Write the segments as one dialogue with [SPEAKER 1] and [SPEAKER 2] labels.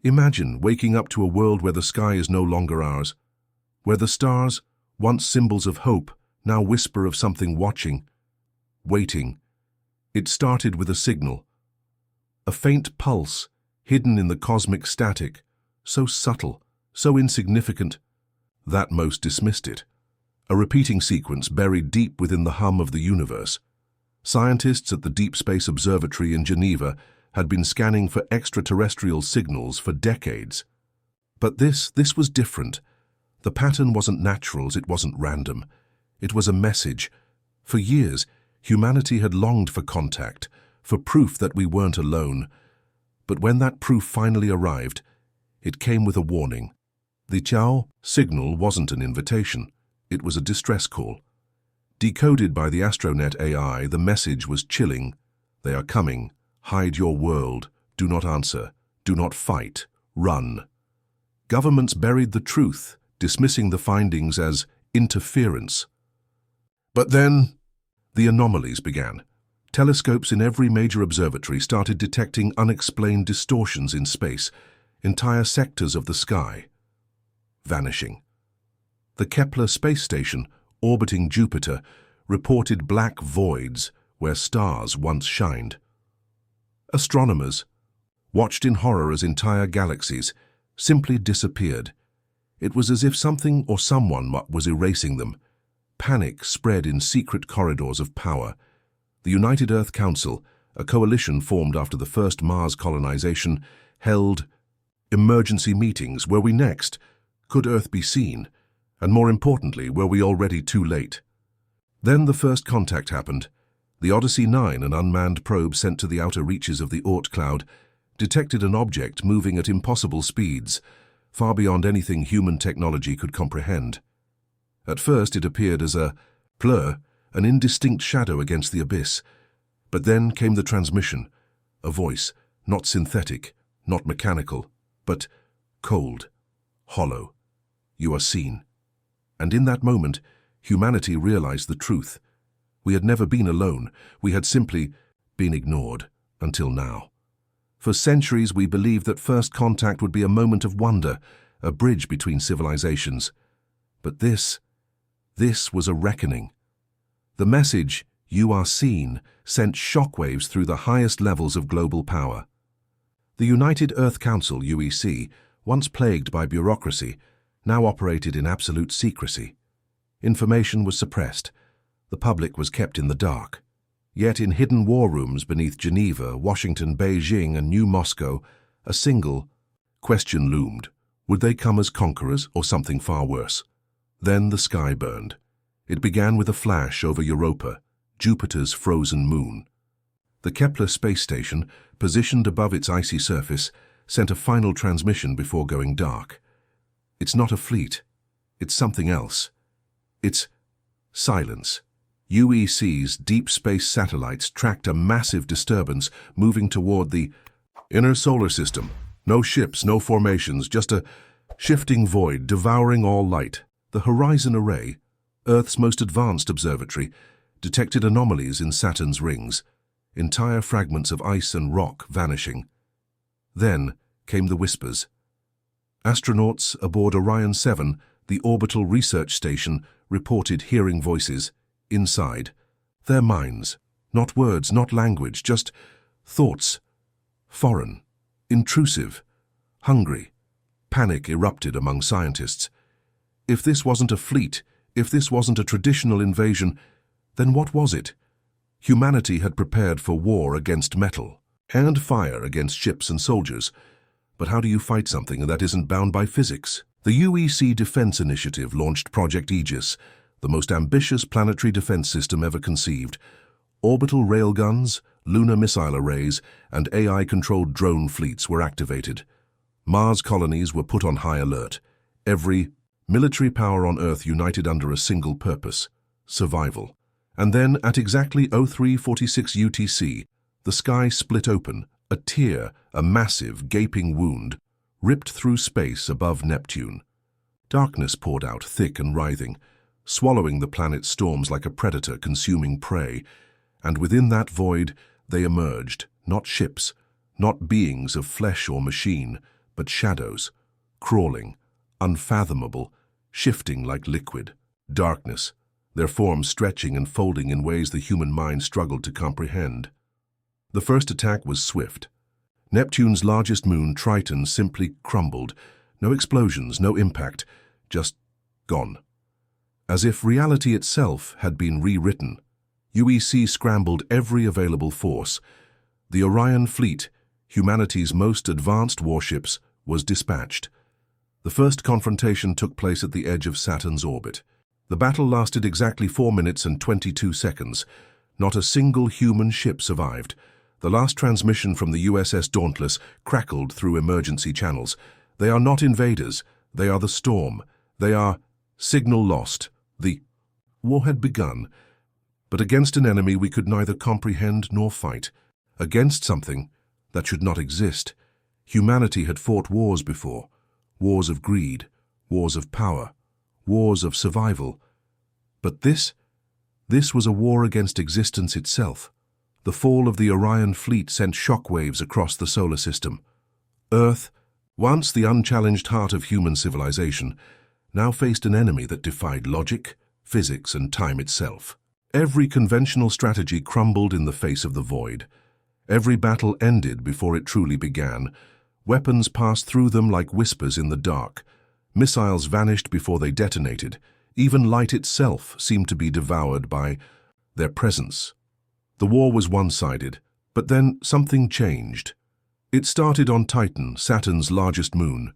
[SPEAKER 1] Imagine waking up to a world where the sky is no longer ours, where the stars, once symbols of hope, now whisper of something watching, waiting. It started with a signal, a faint pulse, hidden in the cosmic static, so subtle, so insignificant, that most dismissed it. A repeating sequence buried deep within the hum of the universe. Scientists at the Deep Space Observatory in Geneva had been scanning for extraterrestrial signals for decades. But this was different. The pattern wasn't natural, it wasn't random. It was a message. For years, humanity had longed for contact, for proof that we weren't alone. But when that proof finally arrived, it came with a warning. The Chao signal wasn't an invitation. It was a distress call. Decoded by the Astronet AI, the message was chilling. They are coming. Hide your world. Do not answer. Do not fight. Run. Governments buried the truth, dismissing the findings as interference. But then, the anomalies began. Telescopes in every major observatory started detecting unexplained distortions in space, entire sectors of the sky vanishing. The Kepler space station, orbiting Jupiter, reported black voids where stars once shined. Astronomers watched in horror as entire galaxies simply disappeared. It was as if something or someone was erasing them. Panic spread in secret corridors of power. The United Earth Council, a coalition formed after the first Mars colonization, held emergency meetings. Were we next? Could Earth be seen? And more importantly, were we already too late? Then the first contact happened. The Odyssey 9, an unmanned probe sent to the outer reaches of the Oort cloud, detected an object moving at impossible speeds, far beyond anything human technology could comprehend. At first it appeared as a blur, an indistinct shadow against the abyss. But then came the transmission, a voice, not synthetic, not mechanical, but cold, hollow. You are seen. And in that moment, humanity realized the truth. We had never been alone. We had simply been ignored, until now. For centuries we believed that first contact would be a moment of wonder, a bridge between civilizations. But this was a reckoning. The message, "You are seen," sent shockwaves through the highest levels of global power. The United Earth Council, UEC, once plagued by bureaucracy, now operated in absolute secrecy. Information was suppressed. The public was kept in the dark. Yet in hidden war rooms beneath Geneva, Washington, Beijing, and New Moscow, a single question loomed. Would they come as conquerors or something far worse? Then the sky burned. It began with a flash over Europa, Jupiter's frozen moon. The Kepler space station, positioned above its icy surface, sent a final transmission before going dark. It's not a fleet. It's something else. It's silence. UEC's deep space satellites tracked a massive disturbance moving toward the inner solar system. No ships, no formations, just a shifting void devouring all light. The Horizon Array, Earth's most advanced observatory, detected anomalies in Saturn's rings, entire fragments of ice and rock vanishing. Then came the whispers. Astronauts aboard Orion 7, the orbital research station, reported hearing voices inside. Their minds, not words, not language, just thoughts. Foreign, intrusive, hungry. Panic erupted among scientists. If this wasn't a fleet, if this wasn't a traditional invasion, then what was it? Humanity had prepared for war against metal and fire against ships and soldiers. But how do you fight something that isn't bound by physics? The UEC Defense Initiative launched Project Aegis, the most ambitious planetary defense system ever conceived. Orbital railguns, lunar missile arrays, and AI-controlled drone fleets were activated. Mars colonies were put on high alert. Every military power on Earth united under a single purpose: survival. And then, at exactly 0346 UTC, the sky split open, a tear, a massive, gaping wound, ripped through space above Neptune. Darkness poured out, thick and writhing, swallowing the planet's storms like a predator consuming prey. And within that void, they emerged, not ships, not beings of flesh or machine, but shadows, crawling, unfathomable, shifting like liquid. Darkness, their forms stretching and folding in ways the human mind struggled to comprehend. The first attack was swift. Neptune's largest moon, Triton, simply crumbled. No explosions, no impact, just gone. As if reality itself had been rewritten, UEC scrambled every available force. The Orion fleet, humanity's most advanced warships, was dispatched. The first confrontation took place at the edge of Saturn's orbit. The battle lasted exactly 4 minutes and 22 seconds. Not a single human ship survived. The last transmission from the USS Dauntless crackled through emergency channels. They are not invaders. They are the storm. They are signal lost. The war had begun, but against an enemy we could neither comprehend nor fight. Against something that should not exist. Humanity had fought wars before. Wars of greed, wars of power, wars of survival. But this was a war against existence itself. The fall of the Orion fleet sent shockwaves across the solar system. Earth, once the unchallenged heart of human civilization, now faced an enemy that defied logic, physics, and time itself. Every conventional strategy crumbled in the face of the void. Every battle ended before it truly began. Weapons passed through them like whispers in the dark. Missiles vanished before they detonated. Even light itself seemed to be devoured by their presence. The war was one-sided, but then something changed. It started on Titan, Saturn's largest moon.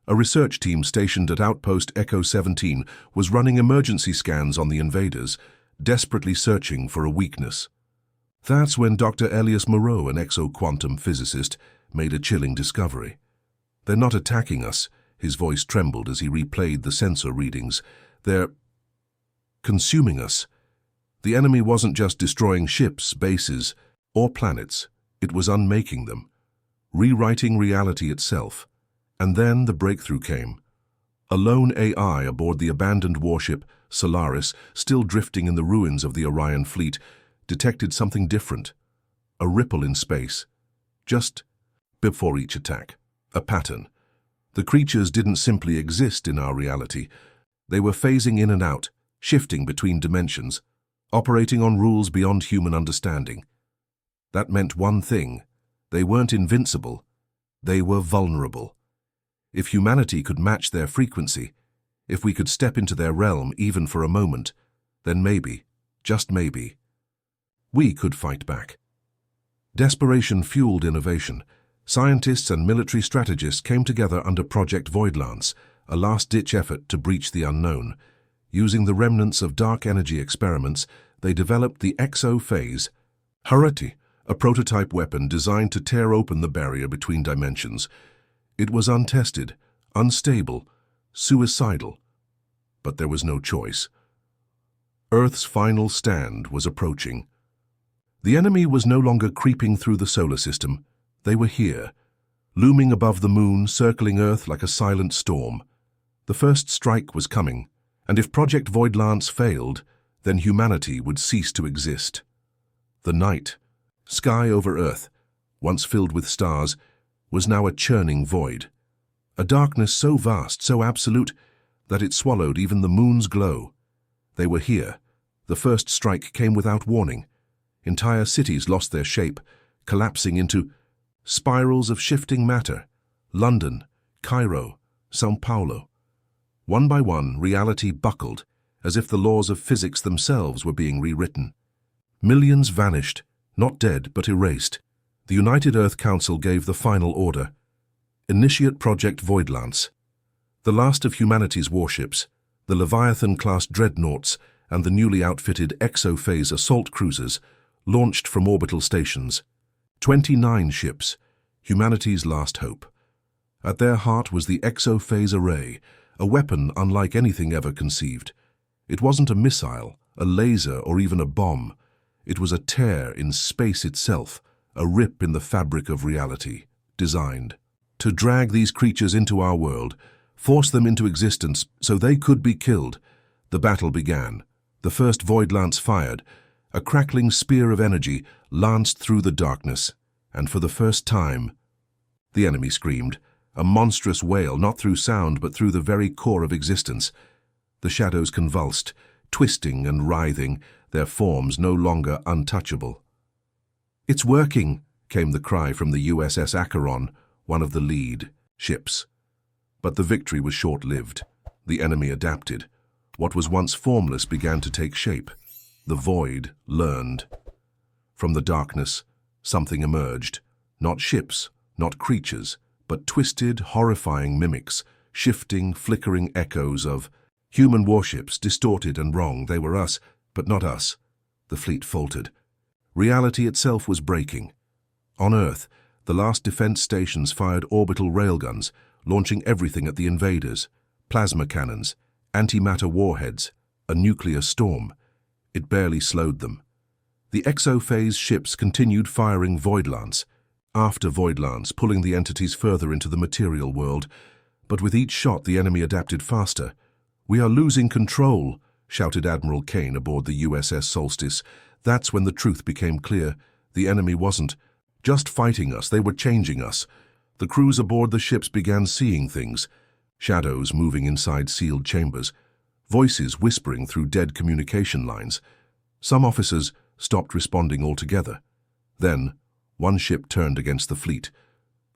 [SPEAKER 1] A research team stationed at Outpost Echo 17 was running emergency scans on the invaders, desperately searching for a weakness. That's when Dr. Elias Moreau, an exoquantum physicist, made a chilling discovery. "They're not attacking us," his voice trembled as he replayed the sensor readings. "They're consuming us." The enemy wasn't just destroying ships, bases, or planets. It was unmaking them, rewriting reality itself. And then the breakthrough came. A lone AI aboard the abandoned warship, Solaris, still drifting in the ruins of the Orion fleet, detected something different. A ripple in space. Just before each attack. A pattern. The creatures didn't simply exist in our reality. They were phasing in and out, shifting between dimensions, operating on rules beyond human understanding. That meant one thing. They weren't invincible. They were vulnerable. If humanity could match their frequency, if we could step into their realm even for a moment, then maybe, just maybe, we could fight back. Desperation fueled innovation. Scientists and military strategists came together under Project Voidlance, a last-ditch effort to breach the unknown. Using the remnants of dark energy experiments, they developed the exo-phase, Harati, a prototype weapon designed to tear open the barrier between dimensions. It was untested, unstable, suicidal. But there was no choice. Earth's final stand was approaching. The enemy was no longer creeping through the solar system. They were here, looming above the moon, circling Earth like a silent storm. The first strike was coming, and if Project Voidlance failed, then humanity would cease to exist. The night, sky over Earth, once filled with stars, was now a churning void. A darkness so vast, so absolute, that it swallowed even the moon's glow. They were here. The first strike came without warning. Entire cities lost their shape, collapsing into spirals of shifting matter. London, Cairo, São Paulo. One by one, reality buckled, as if the laws of physics themselves were being rewritten. Millions vanished, not dead but erased. The United Earth Council gave the final order. Initiate Project Voidlance. The last of humanity's warships, the Leviathan-class dreadnoughts and the newly outfitted exo-phase assault cruisers, launched from orbital stations. 29 ships, humanity's last hope. At their heart was the exo-phase array, a weapon unlike anything ever conceived. It wasn't a missile, a laser, or even a bomb. It was a tear in space itself, a rip in the fabric of reality, designed to drag these creatures into our world, force them into existence so they could be killed. The battle began. The first void lance fired. A crackling spear of energy lanced through the darkness, and for the first time, the enemy screamed. a monstrous wail, not through sound but through the very core of existence. The shadows convulsed, twisting and writhing, their forms no longer untouchable. "It's working," came the cry from the USS Acheron, one of the lead ships. But the victory was short-lived. The enemy adapted. What was once formless began to take shape. The void learned. From the darkness, something emerged. Not ships, not creatures, but twisted, horrifying mimics, shifting, flickering echoes of human warships, distorted and wrong. They were us, but not us. The fleet faltered. Reality itself was breaking. On Earth, the last defense stations fired orbital railguns, launching everything at the invaders: plasma cannons, antimatter warheads, a nuclear storm. It barely slowed them. The exophase ships continued firing voidlance after voidlance, pulling the entities further into the material world. But with each shot, the enemy adapted faster. "We are losing control," shouted Admiral Kane aboard the USS Solstice. That's when the truth became clear. The enemy wasn't just fighting us, they were changing us. The crews aboard the ships began seeing things: shadows moving inside sealed chambers, voices whispering through dead communication lines. Some officers stopped responding altogether. Then, one ship turned against the fleet.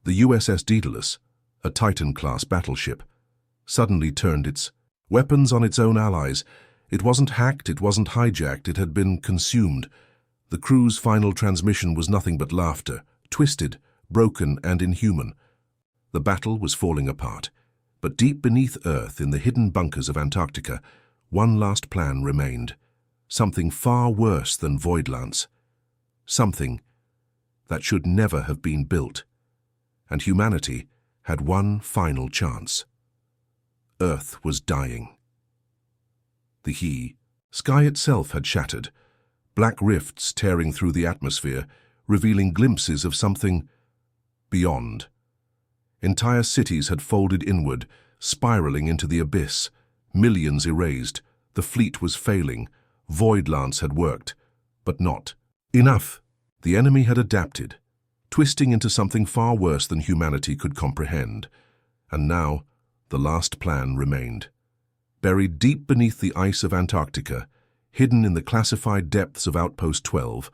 [SPEAKER 1] The USS Daedalus, a Titan-class battleship, suddenly turned its weapons on its own allies. It wasn't hacked, it wasn't hijacked, it had been consumed. The crew's final transmission was nothing but laughter, twisted, broken, and inhuman. The battle was falling apart. But deep beneath Earth, in the hidden bunkers of Antarctica, one last plan remained. Something far worse than voidlance. Something that should never have been built. And humanity had one final chance. Earth was dying. The sky itself had shattered, black rifts tearing through the atmosphere, revealing glimpses of something beyond. Entire cities had folded inward, spiraling into the abyss, millions erased. The fleet was failing. Voidlance had worked, but not enough. The enemy had adapted, twisting into something far worse than humanity could comprehend. And now, the last plan remained. Buried deep beneath the ice of Antarctica, hidden in the classified depths of Outpost 12,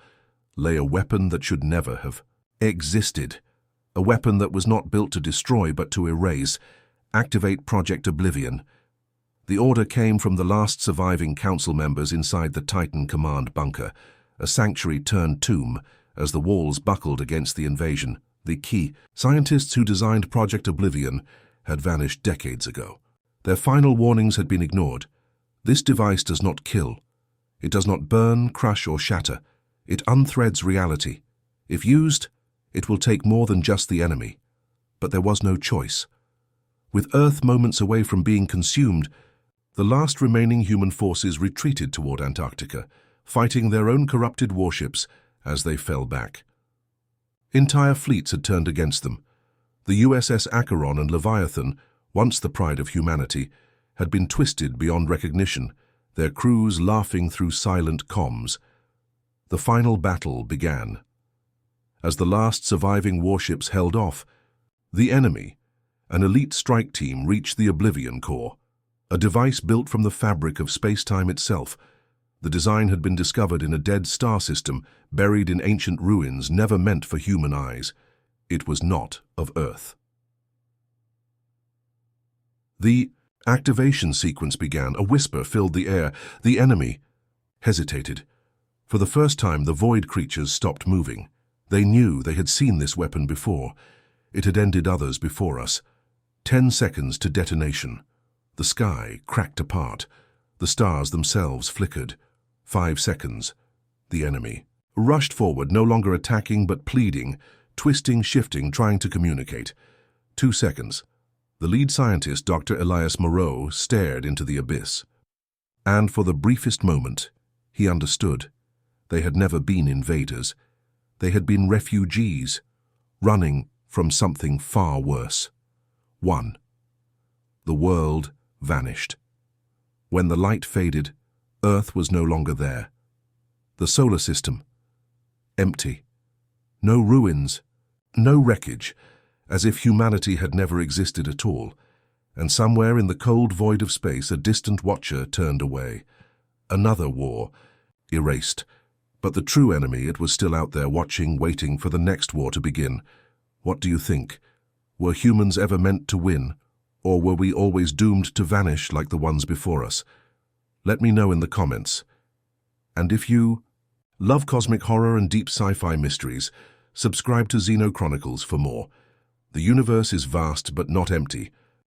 [SPEAKER 1] lay a weapon that should never have existed. A weapon that was not built to destroy but to erase. Activate Project Oblivion. The order came from the last surviving council members inside the Titan command bunker, a sanctuary-turned-tomb, as the walls buckled against the invasion. The key scientists who designed Project Oblivion had vanished decades ago. Their final warnings had been ignored. This device does not kill. It does not burn, crush, or shatter. It unthreads reality. If used, it will take more than just the enemy. But there was no choice. With Earth moments away from being consumed, the last remaining human forces retreated toward Antarctica, fighting their own corrupted warships as they fell back. Entire fleets had turned against them. The USS Acheron and Leviathan, once the pride of humanity, had been twisted beyond recognition, their crews laughing through silent comms. The final battle began. As the last surviving warships held off, the enemy, an elite strike team, reached the Oblivion core, a device built from the fabric of space-time itself. The design had been discovered in a dead star system, buried in ancient ruins, never meant for human eyes. It was not of Earth. The activation sequence began. A whisper filled the air. The enemy hesitated. For the first time, the void creatures stopped moving. They knew they had seen this weapon before. It had ended others before us. 10 seconds to detonation. The sky cracked apart. The stars themselves flickered. 5 seconds. The enemy rushed forward, no longer attacking but pleading, twisting, shifting, trying to communicate. 2 seconds. The lead scientist, Dr. Elias Moreau, stared into the abyss. And for the briefest moment, he understood. They had never been invaders. They had been refugees, running from something far worse. 1. The world vanished. When the light faded, Earth was no longer there. The solar system, empty. No ruins, no wreckage, as if humanity had never existed at all, and somewhere in the cold void of space a distant watcher turned away. Another war, erased. But the true enemy, it was still out there watching, waiting for the next war to begin. What do you think? Were humans ever meant to win? Or were we always doomed to vanish like the ones before us? Let me know in the comments. And if you love cosmic horror and deep sci-fi mysteries, subscribe to XenoChronicles for more. The universe is vast but not empty,